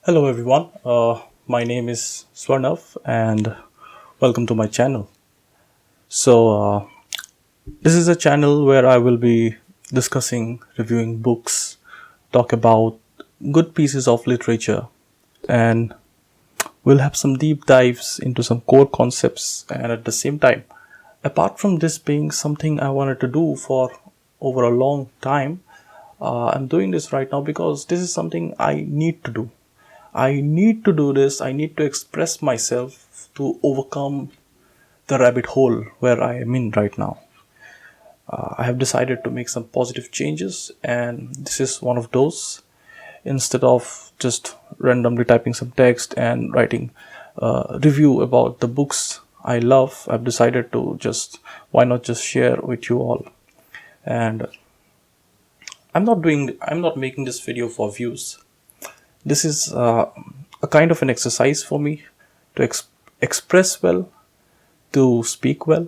Hello everyone, my name is Swarnav and welcome to my channel. So, this is a channel where I will be discussing, reviewing books, talk about good pieces of literature, and we'll have some deep dives into some core concepts. And at the same time, apart from this being something I wanted to do for over a long time, I'm doing this right now because this is something I need to do. I need to do this. I need to express myself to overcome the rabbit hole where I am in right now. I have decided to make some positive changes, and this is one of those. Instead of just randomly typing some text and writing a review about the books I love, I've decided to why not just share with you all. And I'm not making this video for views. This is a kind of an exercise for me to express well, to speak well.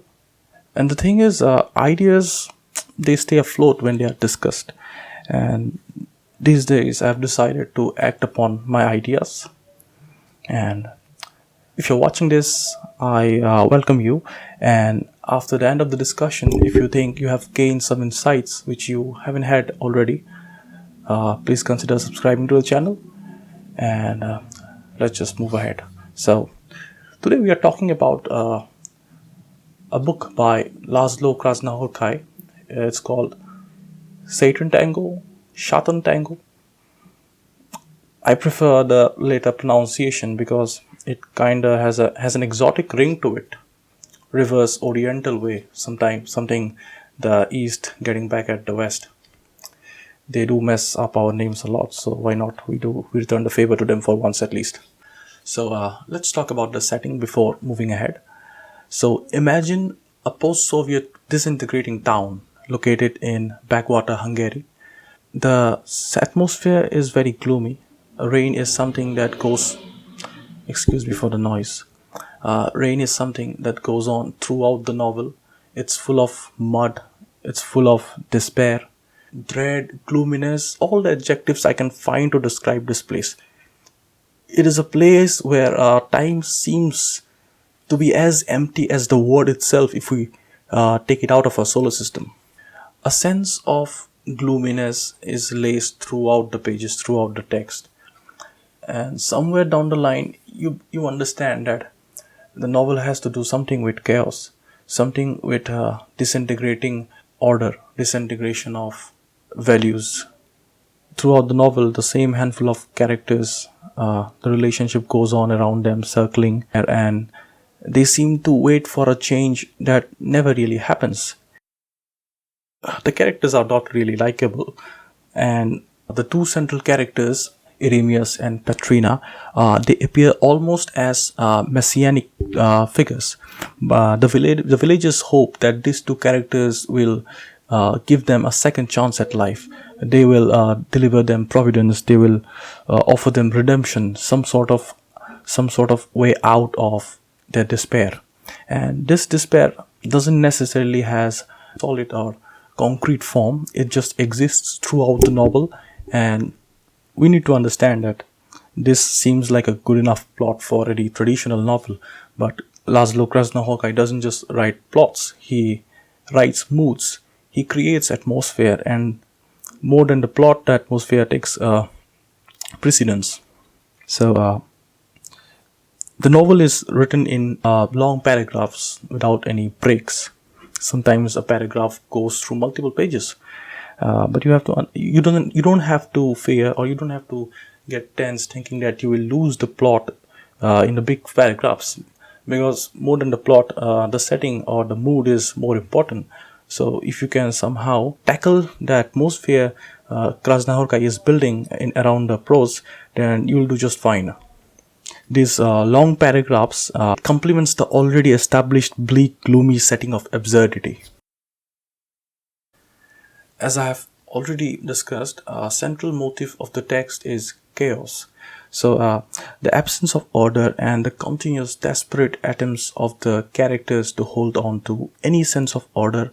And the thing is, ideas, they stay afloat when they are discussed. And these days, I've decided to act upon my ideas. And if you're watching this, I welcome you. And after the end of the discussion, if you think you have gained some insights which you haven't had already, please consider subscribing to the channel. And let's just move ahead. So, today we are talking about a book by László Krasznahorkai. It's called Sátántangó. I prefer the later pronunciation because it kinda has an exotic ring to it. Reverse Oriental way, something the East getting back at the West. They do mess up our names a lot, so why not we return the favor to them for once at least. So let's talk about the setting before moving ahead. So imagine a post-Soviet disintegrating town located in backwater Hungary. The atmosphere is very gloomy. Rain is something that goes, excuse me for the noise. Rain is something that goes on throughout the novel. It's full of mud. It's full of despair, dread, gloominess, all the adjectives I can find to describe this place. It is a place where time seems to be as empty as the word itself if we take it out of our solar system. A sense of gloominess is laced throughout the pages, throughout the text. And somewhere down the line, you understand that the novel has to do something with chaos, something with disintegrating order, disintegration of values. Throughout the novel, the same handful of characters, the relationship goes on around them, circling, and they seem to wait for a change that never really happens. The characters are not really likable, and the two central characters, Eremius and Petrina, they appear almost as messianic figures. The villagers hope that these two characters will give them a second chance at life. They will deliver them providence. They will offer them redemption, some sort of way out of their despair. And this despair doesn't necessarily has solid or concrete form. It just exists throughout the novel, and we need to understand that this seems like a good enough plot for any traditional novel. But László Krasznahorkai doesn't just write plots, he writes moods, he creates atmosphere, and more than the plot, the atmosphere takes precedence. So the novel is written in long paragraphs without any breaks. Sometimes a paragraph goes through multiple pages, but you don't have to fear, or you don't have to get tense thinking that you will lose the plot in the big paragraphs, because more than the plot, the setting or the mood is more important. So if you can somehow tackle the atmosphere Krasznahorkai is building in around the prose, then you will do just fine. These long paragraphs complements the already established bleak, gloomy setting of absurdity. As I have already discussed, a central motive of the text is chaos. So the absence of order and the continuous desperate attempts of the characters to hold on to any sense of order,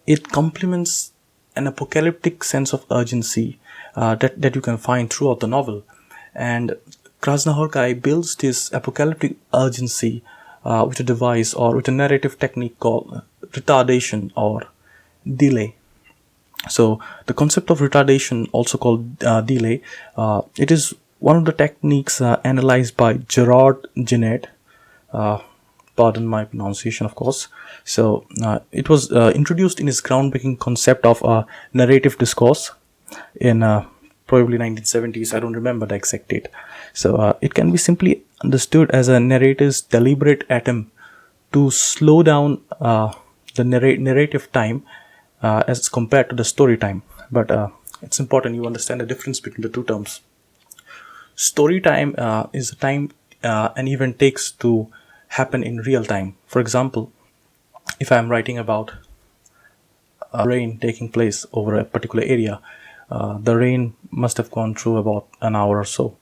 it complements an apocalyptic sense of urgency that you can find throughout the novel. And Krasznahorkai builds this apocalyptic urgency with a device or with a narrative technique called retardation or delay. So the concept of retardation, also called delay, it is one of the techniques analyzed by Gerard Genet. Pardon my pronunciation, of course. So it was introduced in his groundbreaking concept of narrative discourse in probably 1970s. I don't remember the exact date. So it can be simply understood as a narrator's deliberate attempt to slow down the narrative time as compared to the story time. But it's important you understand the difference between the two terms. Story time is the time an event takes to happen in real time. For example, if I am writing about rain taking place over a particular area, the rain must have gone through about an hour or so.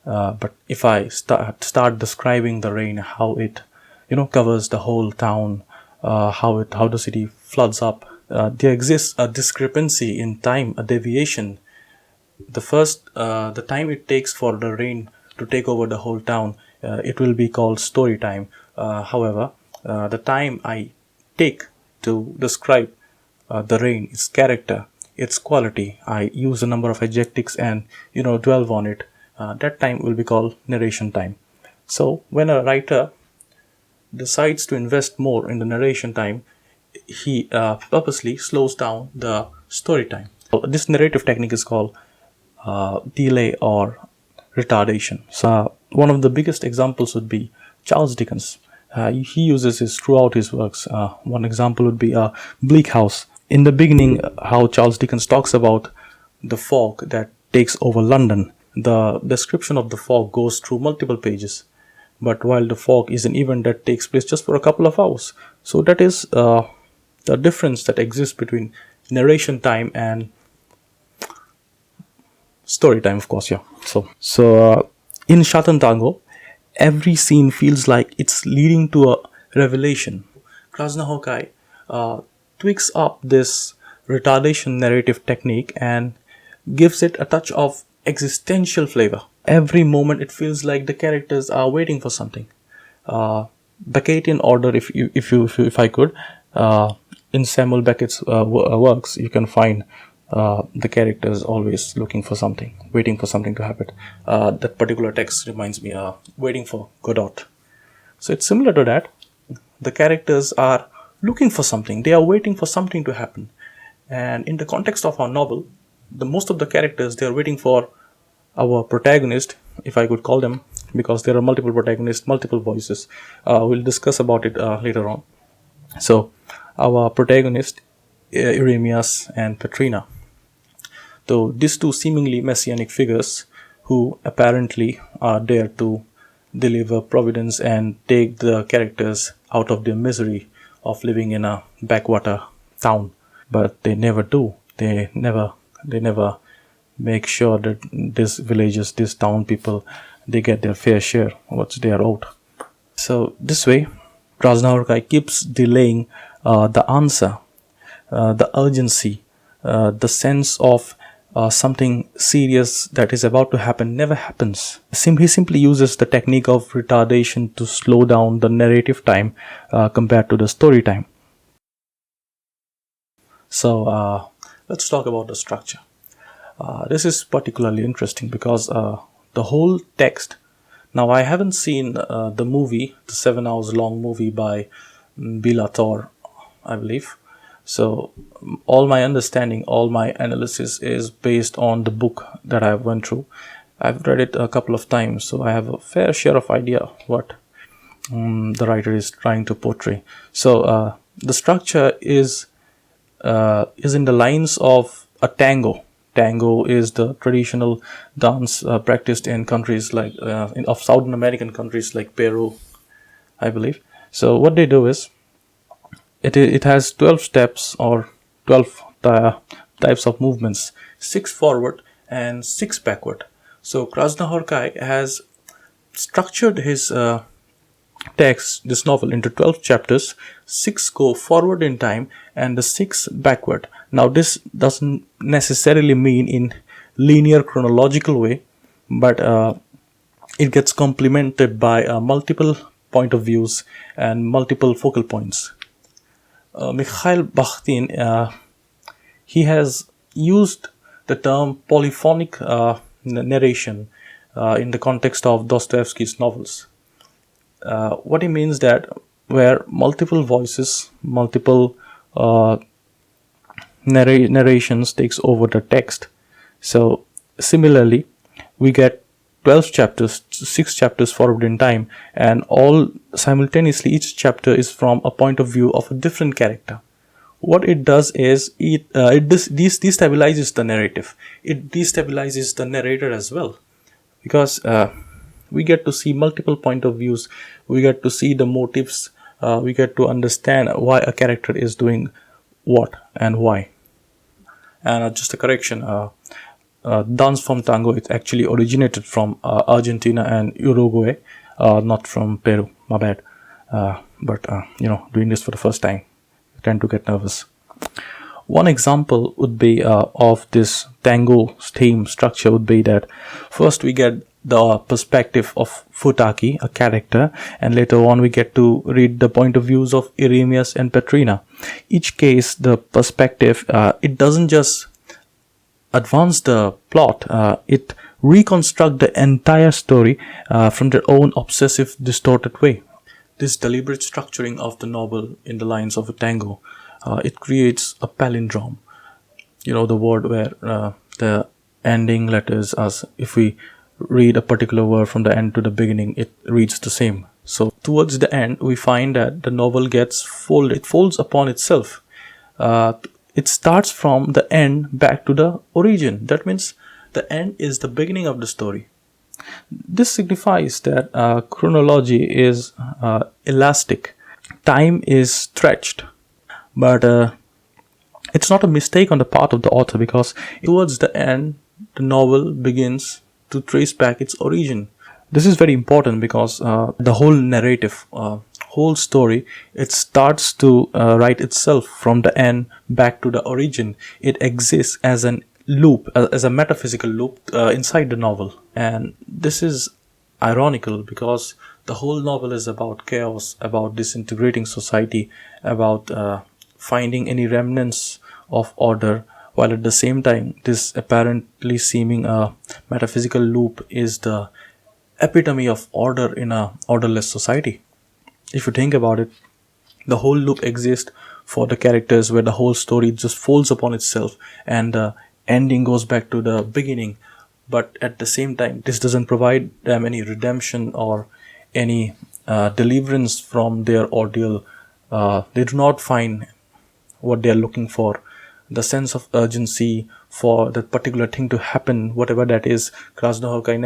But if I start describing the rain, how it covers the whole town, how the city floods up, there exists a discrepancy in time, a deviation. The time it takes for the rain to take over the whole town, it will be called story time. However, the time I take to describe the rain, its character, its quality, I use a number of adjectives and dwell on it. That time will be called narration time. So when a writer decides to invest more in the narration time, he purposely slows down the story time. So this narrative technique is called delay or retardation. So one of the biggest examples would be Charles Dickens. He uses this throughout his works. One example would be Bleak House. In the beginning, how Charles Dickens talks about the fog that takes over London. The description of the fog goes through multiple pages. But while the fog is an event that takes place just for a couple of hours. So that is the difference that exists between narration time and story time, of course. Yeah. So in Sátántangó, every scene feels like it's leading to a revelation. Krasznahorkai tweaks up this retardation narrative technique and gives it a touch of existential flavor. Every moment it feels like the characters are waiting for something. Beckettian Order, if I could, in Samuel Beckett's works, you can find the characters always looking for something, waiting for something to happen. That particular text reminds me waiting for Godot. So it's similar to that. The characters are looking for something. They are waiting for something to happen. And in the context of our novel, most of the characters, they are waiting for our protagonist, if I could call them, because there are multiple protagonists, multiple voices. We'll discuss about it later on. So our protagonist, Eremias and Petrina. So these two seemingly messianic figures who apparently are there to deliver providence and take the characters out of their misery of living in a backwater town. But they never do. They never make sure that these villages, these town people, they get their fair share, what they are owed. So this way, Krasznahorkai keeps delaying the answer, the urgency, the sense of something serious that is about to happen never happens. He simply uses the technique of retardation to slow down the narrative time compared to the story time. So let's talk about the structure. This is particularly interesting because the whole text. Now, I haven't seen the movie, the 7 hours long movie by Béla Tarr, I believe. So all my understanding, all my analysis is based on the book that I went through. I've read it a couple of times, so I have a fair share of idea what the writer is trying to portray. So the structure is in the lines of a tango. Tango is the traditional dance practiced in countries like of Southern American countries like Peru, I believe. So what they do is it has 12 steps or 12 types of movements, 6 forward and 6 backward. So Krasznahorkai has structured his text, this novel, into 12 chapters. 6 go forward in time and the 6 backward. Now this doesn't necessarily mean in linear chronological way, but it gets complemented by multiple point of views and multiple focal points. Mikhail Bakhtin, he has used the term polyphonic narration in the context of Dostoevsky's novels. What he means that where multiple voices, multiple narrations takes over the text. So similarly, we get 12 chapters, 6 chapters forward in time, and all simultaneously each chapter is from a point of view of a different character. What it does is it destabilizes the narrative. It destabilizes the narrator as well, because we get to see multiple point of views. We get to see the motives. We get to understand why a character is doing what and why. And just a correction, dance from tango, it actually originated from Argentina and Uruguay, not from Peru. My bad. But doing this for the first time, I tend to get nervous. One example would be of this tango theme structure would be that first we get the perspective of Futaki, a character, and later on we get to read the point of views of Eremias and Petrina. Each case, the perspective, it doesn't just advance the plot, it reconstruct the entire story from their own obsessive, distorted way. This deliberate structuring of the novel in the lines of a tango, it creates a palindrome. The word where the ending letters, as if we read a particular word from the end to the beginning, it reads the same. So towards the end, we find that the novel gets folded. It folds upon itself. It starts from the end back to the origin. That means the end is the beginning of the story. This signifies that chronology is elastic. Time is stretched. But it's not a mistake on the part of the author, because towards the end, the novel begins to trace back its origin. This is very important because the whole narrative, whole story, it starts to write itself from the end back to the origin. It exists as an loop, as a metaphysical loop inside the novel. And this is ironical because the whole novel is about chaos, about disintegrating society, about finding any remnants of order, while at the same time this apparently seeming a metaphysical loop is the epitome of order in a orderless society. If you think about it, the whole loop exists for the characters where the whole story just folds upon itself and the ending goes back to the beginning, but at the same time this doesn't provide them any redemption or any deliverance from their ordeal. They do not find what they are looking for, the sense of urgency for that particular thing to happen, whatever that is. Krasznahorkai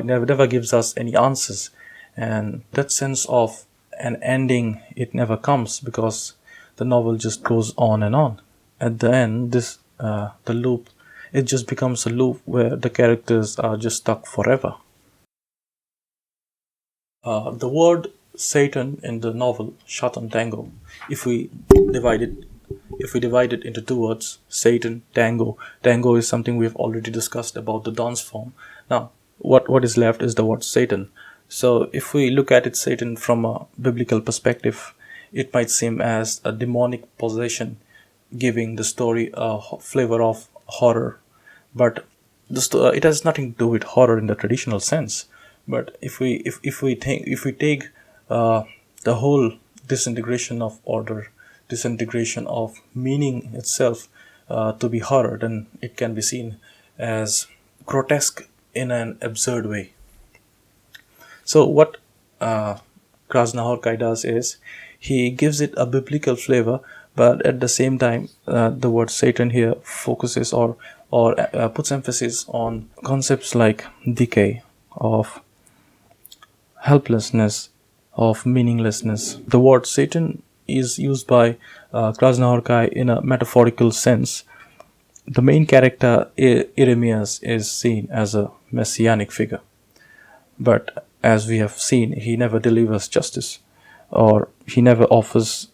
never gives us any answers, and that sense of an ending, it never comes because the novel just goes on and on. At the end, the loop, it just becomes a loop where the characters are just stuck forever. The word Satan in the novel Sátántangó, if we divide it into two words, Satan, Tango. Tango is something we have already discussed about the dance form. Now, what is left is the word Satan. So if we look at it, Satan, from a biblical perspective, it might seem as a demonic possession, giving the story a flavor of horror. But it has nothing to do with horror in the traditional sense. But if we take the whole disintegration of order, disintegration of meaning itself to be horror, then it can be seen as grotesque in an absurd way. So what Krasznahorkai does is he gives it a biblical flavor, but at the same time the word Satan here focuses or puts emphasis on concepts like decay, of helplessness, of meaninglessness. The word Satan is used by Krasznahorkai in a metaphorical sense. The main character, Eremias, is seen as a messianic figure. But as we have seen, he never delivers justice, or he never offers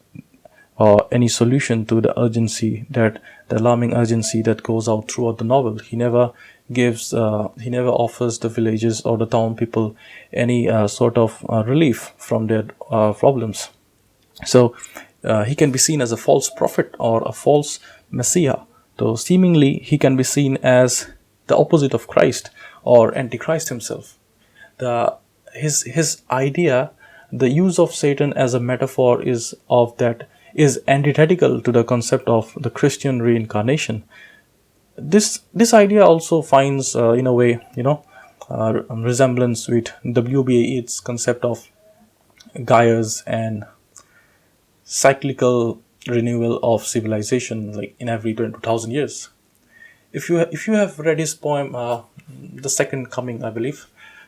any solution to the urgency, the alarming urgency that goes out throughout the novel. He never he never offers the villages or the town people any sort of relief from their problems. So he can be seen as a false prophet or a false messiah. So seemingly he can be seen as the opposite of Christ or antichrist himself. The his idea, the use of Satan as a metaphor is antithetical to the concept of the Christian reincarnation. This idea also finds in a way, resemblance with WBA's concept of Gaia's and cyclical renewal of civilization, like in every 20,000 years. If you have read his poem, The Second Coming, I believe,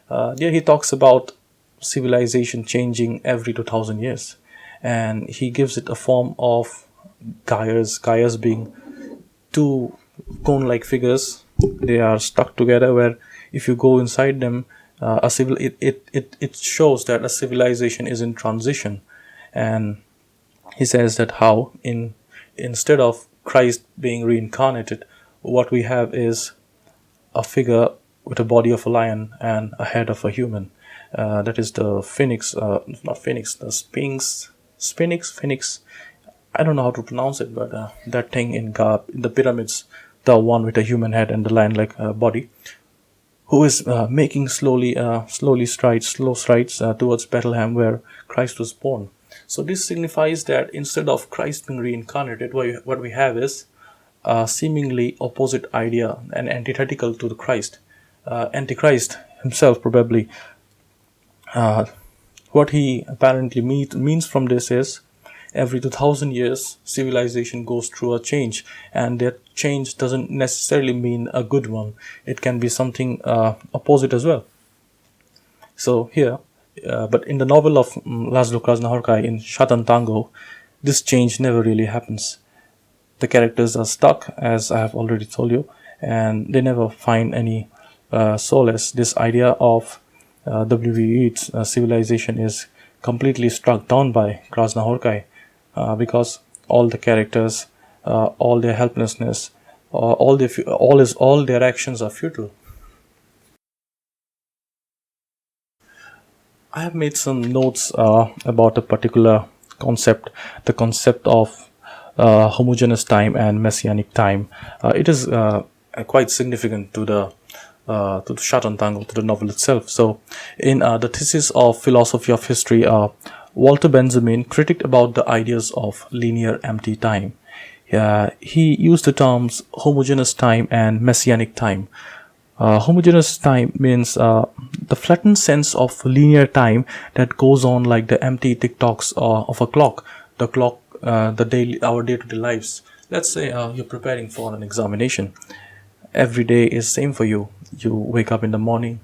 there he talks about civilization changing every 2,000 years, and he gives it a form of Gaia's being two cone-like figures. They are stuck together, where if you go inside them, it shows that a civilization is in transition. And he says that how instead of Christ being reincarnated, what we have is a figure with a body of a lion and a head of a human. That is the phoenix, not phoenix, the phoenix. I don't know how to pronounce it, but that thing in the pyramids, the one with a human head and the lion-like body, who is making slow strides towards Bethlehem, where Christ was born. So this signifies that instead of Christ being reincarnated, what we have is a seemingly opposite idea and antithetical to the Christ. Antichrist himself probably, what he apparently means from this is every 2,000 years civilization goes through a change, and that change doesn't necessarily mean a good one. It can be something opposite as well. So here, but in the novel of László Krasznahorkai in Sátántangó, this change never really happens. The characters are stuck, as I have already told you, and they never find any solace. This idea of WVE's civilization is completely struck down by Krasznahorkai, because all the characters, all their helplessness, all their actions are futile. I have made some notes about a particular concept, the concept of homogeneous time and messianic time. It is quite significant to the Sátántangó, to the novel itself. So, in the thesis of philosophy of history, Walter Benjamin critiqued about the ideas of linear empty time. He used the terms homogeneous time and messianic time. Homogeneous time means the flattened sense of linear time that goes on like the empty tick-tocks of a clock, our day-to-day lives. Let's say you're preparing for an examination. Every day is same for you. You wake up in the morning,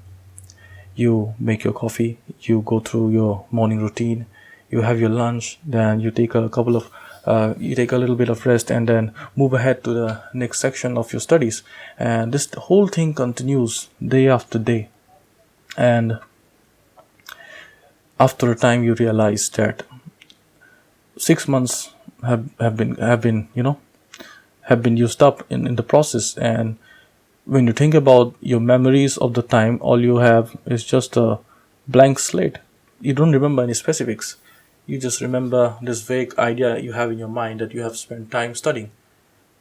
you make your coffee, you go through your morning routine, you have your lunch, then you take a little bit of rest, and then move ahead to the next section of your studies. And this whole thing continues day after day. And after a time, you realize that 6 months have been used up in the process. And when you think about your memories of the time, all you have is just a blank slate. You don't remember any specifics. You just remember this vague idea you have in your mind that you have spent time studying.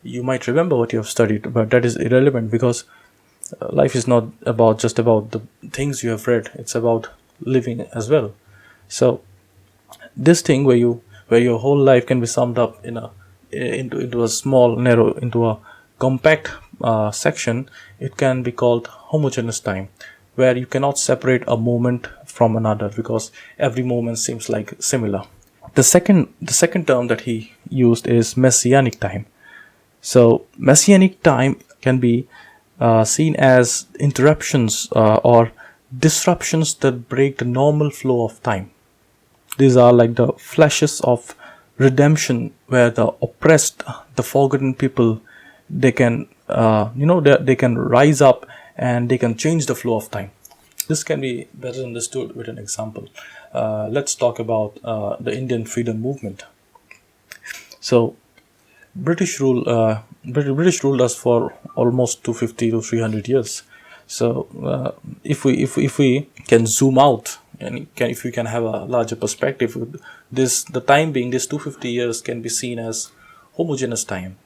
You might remember what you have studied, but that is irrelevant, because life is not just about the things you have read. It's about living as well. So this thing where your whole life can be summed up into a small, narrow, into a compact section, it can be called homogeneous time, where you cannot separate a moment from another, because every moment seems like similar. The second term that he used is messianic time. So messianic time can be seen as interruptions or disruptions that break the normal flow of time. These are like the flashes of redemption, where the oppressed, the forgotten people, they can they can rise up and they can change the flow of time. This can be better understood with an example. Let's talk about the Indian freedom movement. So British rule British ruled us for almost 250 to 300 years. So if we can zoom out, and if we can have a larger perspective, the time being, this 250 years can be seen as homogeneous time.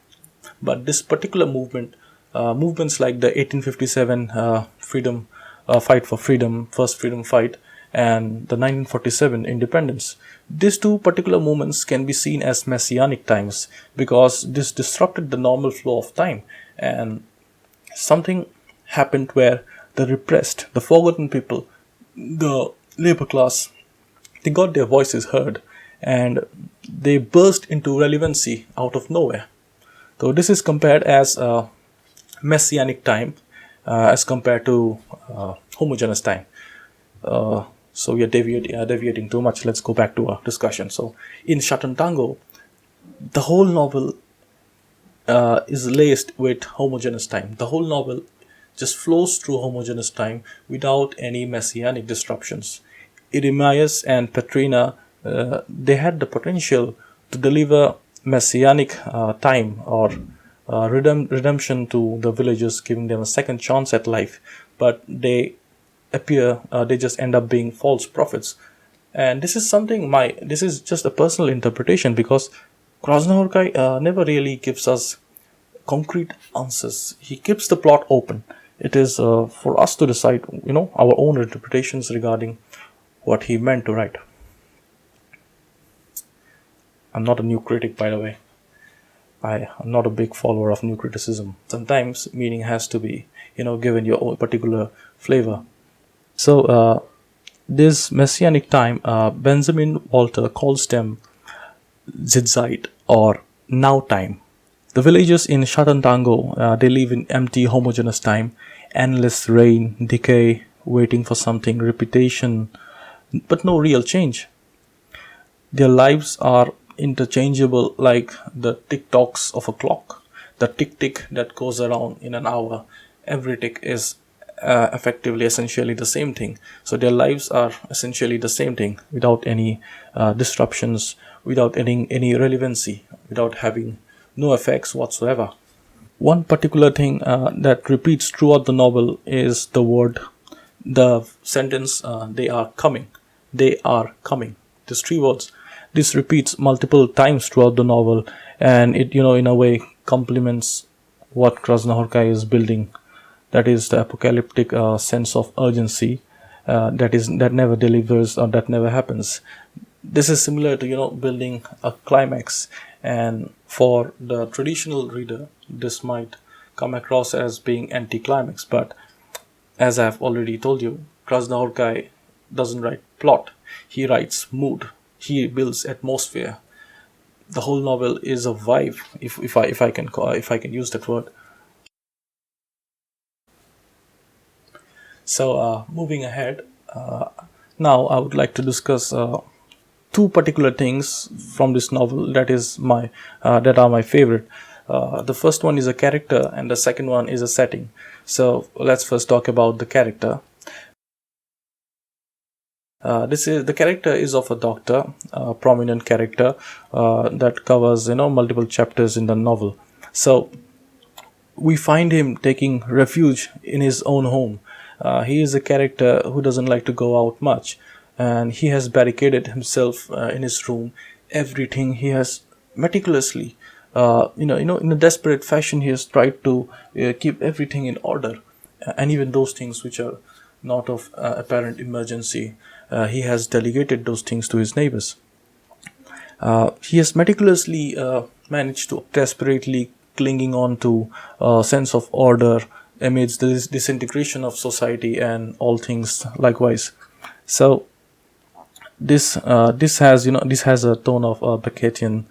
But this particular movements like the 1857 freedom fight for freedom, first freedom fight, and the 1947 independence, these two particular movements can be seen as messianic times, because this disrupted the normal flow of time, and something happened where the repressed, the forgotten people, the labor class, they got their voices heard, and they burst into relevancy out of nowhere. So this is compared as messianic time as compared to homogeneous time. So we are deviating too much. Let's go back to our discussion. So in Sátántangó, the whole novel is laced with homogeneous time. The whole novel just flows through homogeneous time without any messianic disruptions. Irimias and Petrina, they had the potential to deliver messianic time or redemption to the villagers, giving them a second chance at life, but they just end up being false prophets. And this is just a personal interpretation, because Krasznahorkai never really gives us concrete answers. He keeps the plot open. It is for us to decide, our own interpretations regarding what he meant to write. I'm not a new critic, by the way. I am not a big follower of new criticism. Sometimes meaning has to be, given your own particular flavor. So this messianic time, Benjamin Walter calls them Jetztzeit, or now time. The villagers in Sátántangó, they live in empty homogeneous time, endless rain, decay, waiting for something, repetition, but no real change. Their lives are interchangeable like the tick-tocks of a clock. The tick-tick that goes around in an hour, every tick is effectively essentially the same thing. So their lives are essentially the same thing, without any disruptions, without any relevancy, without having no effects whatsoever. One particular thing that repeats throughout the novel is the sentence, they are coming. They are coming. These three words. This repeats multiple times throughout the novel, and it, in a way, complements what Krasznahorkai is building. That is the apocalyptic sense of urgency that never delivers, or that never happens. This is similar to building a climax, and for the traditional reader, this might come across as being anti-climax. But as I've already told you, Krasznahorkai doesn't write plot; he writes mood. He builds atmosphere. The whole novel is a vibe, if I can use that word. So moving ahead, now I would like to discuss two particular things from this novel that are my favorite. The first one is a character, and the second one is a setting. So let's first talk about the character. The character is of a doctor, a prominent character that covers multiple chapters in the novel. So we find him taking refuge in his own home. He is a character who doesn't like to go out much, and he has barricaded himself in his room. Everything he has meticulously, in a desperate fashion, he has tried to keep everything in order, and even those things which are not of apparent emergency, he has delegated those things to his neighbors. He has meticulously managed to desperately clinging on to a sense of order amidst this disintegration of society and all things likewise. So this has a tone of Beckettian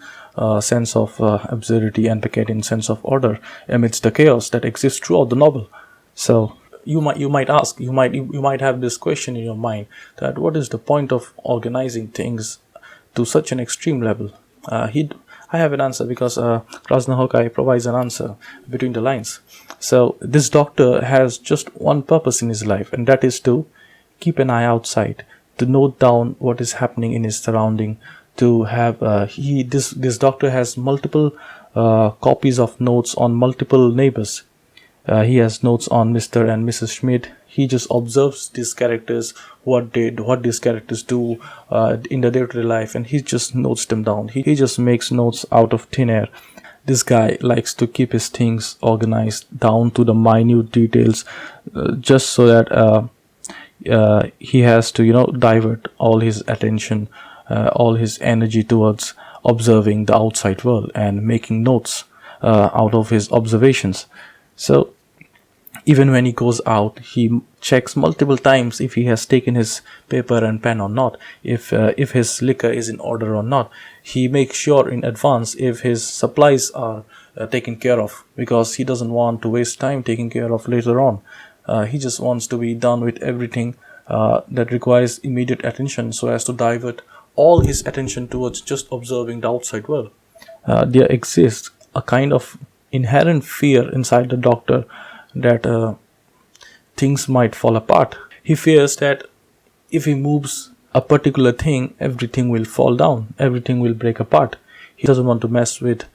sense of absurdity and Beckettian sense of order amidst the chaos that exists throughout the novel. So you might ask, you might have this question in your mind, that what is the point of organizing things to such an extreme level? I have an answer, because Krasznahorkai provides an answer between the lines. So this doctor has just one purpose in his life, and that is to keep an eye outside, to note down what is happening in his surrounding, to have this doctor has multiple copies of notes on multiple neighbors. He has notes on Mr. and Mrs. Schmidt. He just observes these characters, what these characters do in their day-to-day life, and he just notes them down. He just makes notes out of thin air. This guy likes to keep his things organized down to the minute details, just so that he has to, divert all his attention, all his energy towards observing the outside world and making notes out of his observations. So even when he goes out, he checks multiple times if he has taken his paper and pen or not, if his liquor is in order or not. He makes sure in advance if his supplies are taken care of, because he doesn't want to waste time taking care of later on. He just wants to be done with everything that requires immediate attention, so as to divert all his attention towards just observing the outside world. There exists a kind of inherent fear inside the doctor that things might fall apart. He fears that if he moves a particular thing, everything will fall down, everything will break apart. He doesn't want to mess with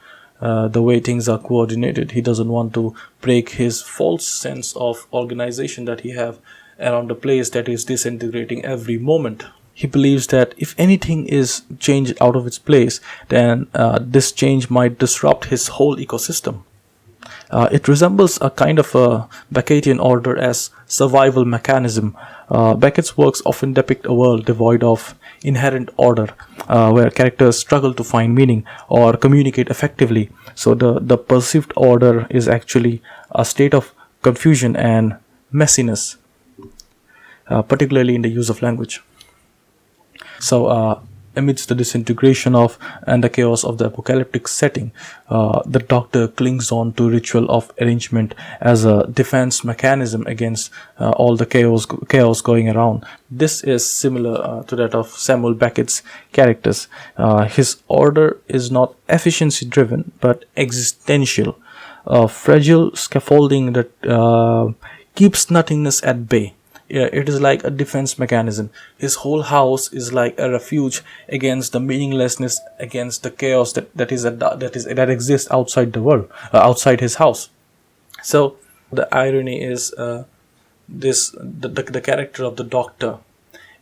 the way things are coordinated. He doesn't want to break his false sense of organization that he have around the place that is disintegrating every moment. He believes that if anything is changed out of its place, then this change might disrupt his whole ecosystem. It resembles a kind of a Beckettian order as survival mechanism. Beckett's works often depict a world devoid of inherent order, where characters struggle to find meaning or communicate effectively. So the perceived order is actually a state of confusion and messiness, particularly in the use of language. So amidst the disintegration of and the chaos of the apocalyptic setting, the Doctor clings on to ritual of arrangement as a defense mechanism against all the chaos going around. This is similar to that of Samuel Beckett's characters. His order is not efficiency driven but existential, a fragile scaffolding that keeps nothingness at bay. It is like a defense mechanism. His whole house is like a refuge against the meaninglessness, against the chaos that exists outside the world, outside his house. So the irony is the character of the Doctor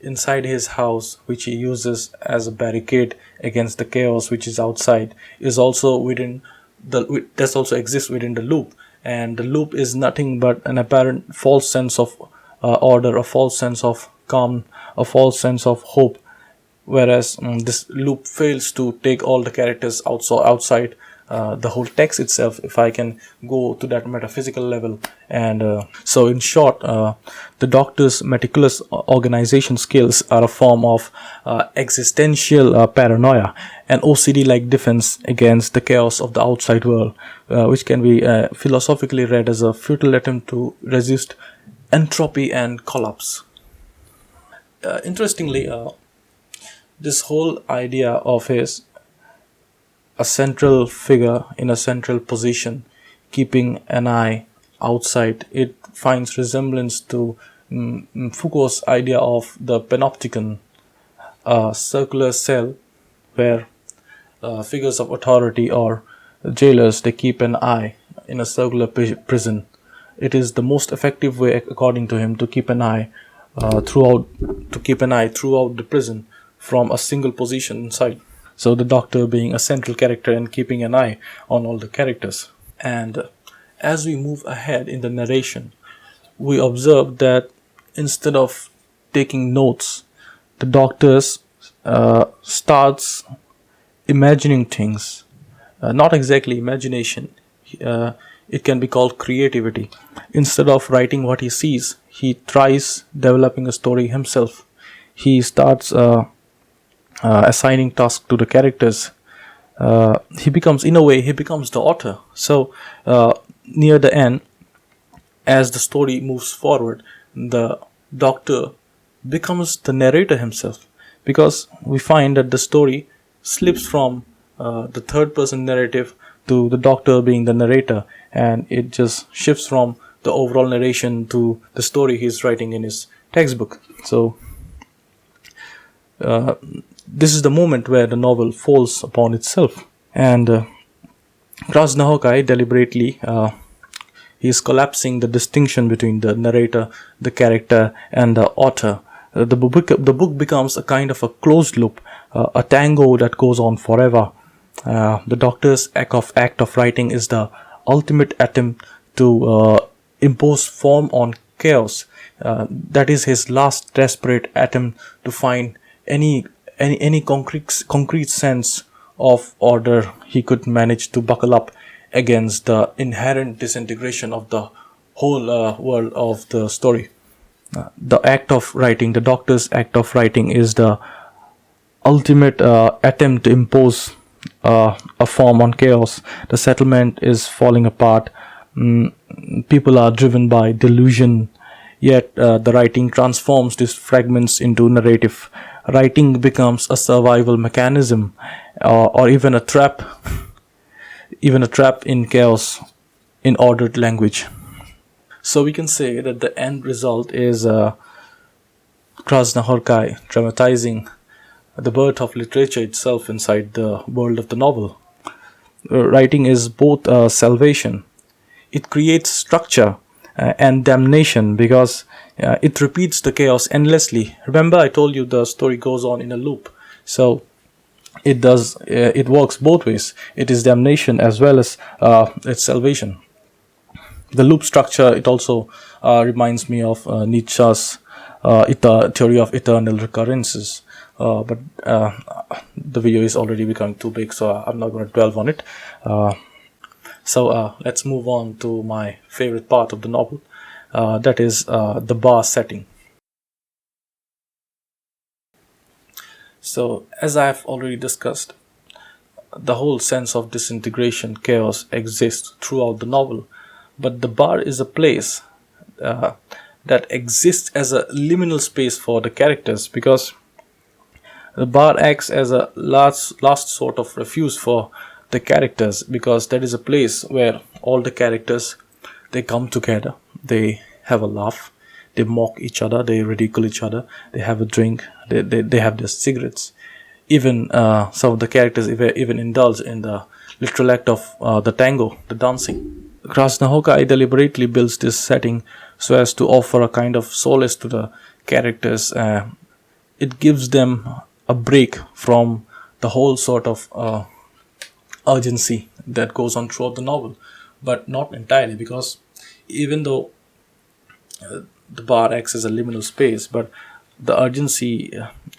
inside his house, which he uses as a barricade against the chaos which is outside, is also also exists within the loop, and the loop is nothing but an apparent false sense of order, a false sense of calm, a false sense of hope, whereas this loop fails to take all the characters outside the whole text itself, if I can go to that metaphysical level. And so in short, the Doctor's meticulous organization skills are a form of existential paranoia, an OCD-like defense against the chaos of the outside world, which can be philosophically read as a futile attempt to resist entropy and collapse. Interestingly, this whole idea of his a central figure in a central position, keeping an eye outside, it finds resemblance to Foucault's idea of the panopticon, a circular cell where figures of authority or jailers, they keep an eye in a circular prison. It is the most effective way, according to him, to keep an eye throughout the prison from a single position inside. So the Doctor being a central character and keeping an eye on all the characters. And as we move ahead in the narration, we observe that instead of taking notes, the Doctor starts imagining things. Not exactly imagination. It can be called creativity. Instead of writing what he sees, he tries developing a story himself. He starts assigning tasks to the characters. He becomes the author. So near the end, as the story moves forward, the Doctor becomes the narrator himself, because we find that the story slips from the third person narrative to the Doctor being the narrator, and it just shifts from the overall narration to the story he's writing in his textbook. So this is the moment where the novel falls upon itself. And Krasznahorkai deliberately he is collapsing the distinction between the narrator, the character, and the author. The book becomes a kind of a closed loop, a tango that goes on forever. The Doctor's act of writing is the ultimate attempt to impose form on chaos. That is his last desperate attempt to find any concrete sense of order he could manage to buckle up against the inherent disintegration of the whole world of the story. The act of writing, the Doctor's act of writing, is the ultimate attempt to impose a form on chaos. The settlement is falling apart. People are driven by delusion, yet the writing transforms these fragments into narrative. Writing becomes a survival mechanism, or even a trap, in chaos, in ordered language. So we can say that the end result is Krasznahorkai dramatizing the birth of literature itself inside the world of the novel. Writing is both salvation. It creates structure and damnation, because it repeats the chaos endlessly. Remember, I told you the story goes on in a loop. So it works both ways. It is damnation as well as it's salvation. The loop structure, it also reminds me of Nietzsche's theory of eternal recurrences. But the video is already becoming too big, so I'm not going to dwell on it. So let's move on to my favorite part of the novel, that is the bar setting. So, as I have already discussed, the whole sense of disintegration, chaos exists throughout the novel, but the bar is a place that exists as a liminal space for the characters, because the bar acts as a last sort of refuge for the characters, because that is a place where all the characters, they come together, they have a laugh, they mock each other, they ridicule each other, they have a drink, they have their cigarettes. Even some of the characters even indulge in the literal act of the tango, the dancing. Krasznahorkai deliberately builds this setting so as to offer a kind of solace to the characters. It gives them a break from the whole sort of urgency that goes on throughout the novel, but not entirely, because even though the bar acts as a liminal space, but the urgency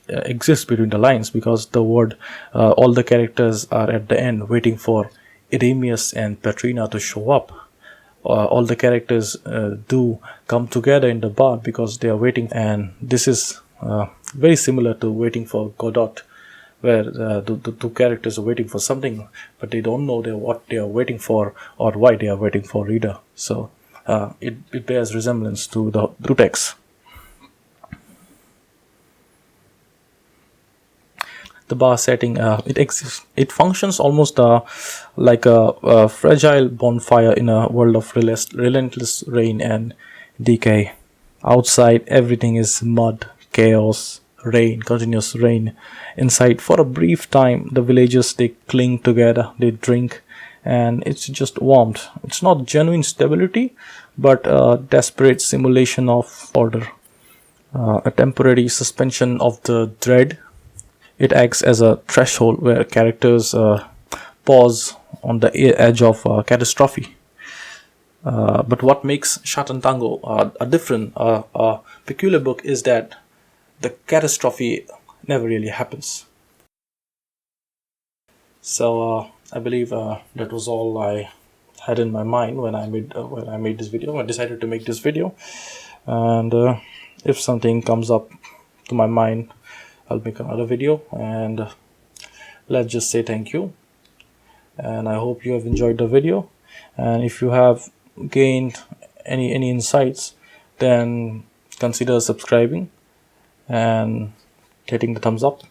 exists between the lines, because the word all the characters are at the end waiting for Eremius and Petrina to show up. All the characters do come together in the bar because they are waiting, and this is very similar to waiting for Godot, where the two characters are waiting for something, but they don't know what they are waiting for or why they are waiting for reader. So it bears resemblance to the two texts. The bar setting, it exists. It functions almost like a fragile bonfire in a world of relentless rain and decay. Outside, everything is mud, chaos, rain, continuous rain. Inside, for a brief time, the villagers, they cling together, they drink, and it's just warmth. It's not genuine stability, but a desperate simulation of order, a temporary suspension of the dread. It acts as a threshold where characters pause on the edge of catastrophe. But what makes Sátántangó a different, peculiar book is that the catastrophe never really happens. So I believe that was all I had in my mind when I made this video. I decided to make this video, and if something comes up to my mind, I'll make another video. And let's just say thank you, and I hope you have enjoyed the video. And if you have gained any insights, then consider subscribing and hitting the thumbs up.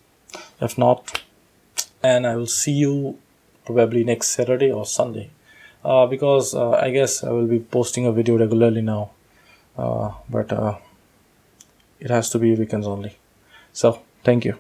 If not, and I will see you probably next Saturday or Sunday, because I guess I will be posting a video regularly now, but it has to be weekends only. So thank you.